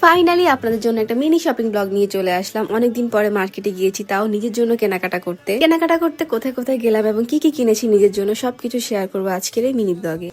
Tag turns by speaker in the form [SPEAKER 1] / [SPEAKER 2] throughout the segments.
[SPEAKER 1] Finally আপনাদের জন্য একটা মিনি শপিং ব্লগ নিয়ে চলে আসলাম। অনেকদিন পরে মার্কেটে গিয়েছি, তাও নিজের জন্য কেনাকাটা করতে কোথায় কোথায় গেলাম এবং কি কি কিনেছি নিজের জন্য সবকিছু শেয়ার করবো আজকের এই মিনি ব্লগে।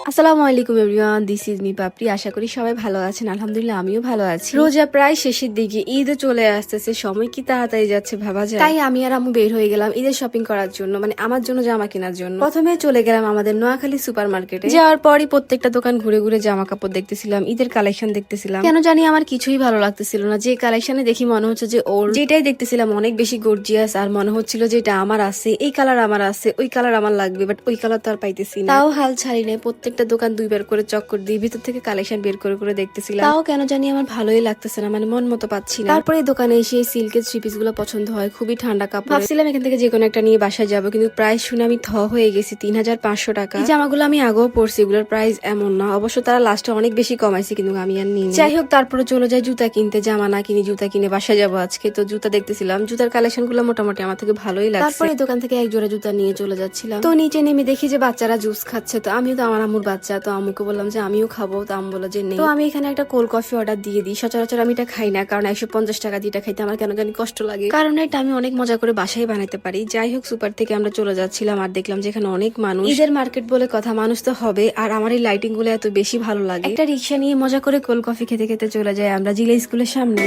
[SPEAKER 1] আসসালামু আলাইকুম এভরিওয়ান, দিস ইজ মি পাপড়ি। আশা করি সবাই ভালো আছেন। আলহামদুলিল্লাহ আমিও ভালো আছি। রোজা প্রায় শেষের দিকে, ঈদও চলে আসতেছে, সময় কি তাড়াতাড়ি যাচ্ছে ভাবা যায়। তাই আমি আর আম্মু বের হয়ে গেলাম ঈদের শপিং করার জন্য, মানে আমার জন্য জামা কেনার জন্য। প্রথমে চলে গেলাম আমাদের নোয়াখালী সুপার মার্কেটে। যাওয়ার পরই প্রত্যেকটা দোকান ঘুরে ঘুরে জামা কাপড় দেখতেছিলাম, ঈদের কালেকশন দেখতেছিলাম। কেন জানি আমার কিছুই ভালো লাগতেছিল না। যে কালেকশনে দেখি মনে হচ্ছে যে ওর, যেটাই দেখতেছিলাম অনেক বেশি গর্জিয়াস, আর মনে হচ্ছিল যে এটা আমার আছে, এই কালার আমার আছে, ওই কালার আমার লাগবে, বাট ওই কালার তো আর পাইতেছি না। তাও হাল ছাড়ি নেই, প্রত্যেকটা দোকান দুইবার করে চক্কর দিয়ে ভিতর থেকে কালেকশন বের করে করে দেখতেছিলাম। তাও কেন জানি আমার ভালোই লাগতেছে না, মানে মন মতো পাচ্ছি না। তারপরে দোকানে এসে সিল্কের থ্রি পিস গুলো পছন্দ হয়, খুবই ঠান্ডা কাপড়। ভাবছিলাম এখান থেকে যে কোনো একটা নিয়ে বাসায় যাবো, কিন্তু প্রাইস শুনে আমি থ হয়ে গেছি। 3500 টাকা। এই জামাগুলো আমি আগেও পরছি, এগুলোর প্রাইস এমন না। অবশ্য তারা লাস্টে অনেক বেশি কমাইছে, কিন্তু আমি আর নিই। যাই হোক, তারপরে চলে যাই জুতা কিনতে। জামা না কিনি, জুতা কিনে বাসায় যাবো আজকে। তো জুতা দেখতেছিলাম, জুতার কালেকশন গুলো মোটামুটি আমার থেকে ভালোই লাগছে। তারপরে দোকান থেকে এক জোড়া জুতা নিয়ে চলে যাচ্ছিলাম। তো নিচে নেমে দেখি যে বাচ্চারা জুস খাচ্ছে। তো আমিও তো আমার আম্মুর বাচ্চা, তো আম্মুকে বললাম যে আমিও খাবো। তো আম্মু বললো যে নেই। তো আমি এখানে একটা কোল্ড কফি অর্ডার দিয়ে দিই। সচরাচর আমি এটা খাই না, কারণ 150 টাকা দিয়ে এটা খাইতে আমার কেন জানি কষ্ট লাগে, কারণ এটা আমি অনেক মজা করে বাসায় বানাতে পারি। যাই হোক, সুপার থেকে আমরা চলে যাচ্ছিলাম আর দেখলাম যে এখানে অনেক মানুষ। ঈদের মার্কেট বলে কথা, মানুষ তো হবে। আর আমার এই লাইটিং গুলো এত বেশি ভালো লাগে। একটা রিক্সা নিয়ে মজা করে কোল্ড কফি খেতে খেতে চলে যাই আমরা জিলা স্কুলের সামনে।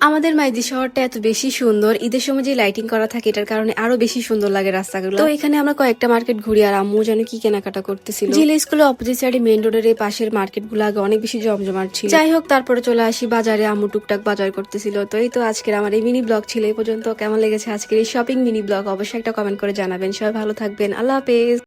[SPEAKER 1] আমাদের মাইজি শহরটা এত বেশি সুন্দর, ঈদের সময় যে লাইটিং করা থাকে এটার কারণে আরো বেশি সুন্দর লাগে রাস্তাগুলো। তো এখানে আমরা কয়েকটা মার্কেট ঘুরি, আর আম্মু যেন কি কেনাকাটা করতেছিল। জিলা স্কুলের অপোজিট সাইডে মেইন রোডের এই পাশের মার্কেট গুলো আগে অনেক বেশি জমজমাট ছিল। যাই হোক, তারপরে চলে আসি বাজারে, আম্মু টুকটাক বাজার করতেছিল। তো এই তো আজকের আমার এই মিনি ব্লগ ছিল এই পর্যন্ত। কেমন লেগেছে আজকের এই শপিং মিনি ব্লগ অবশ্যই একটা কমেন্ট করে জানাবেন। সবাই ভালো থাকবেন, আল্লাহ হাফেজ।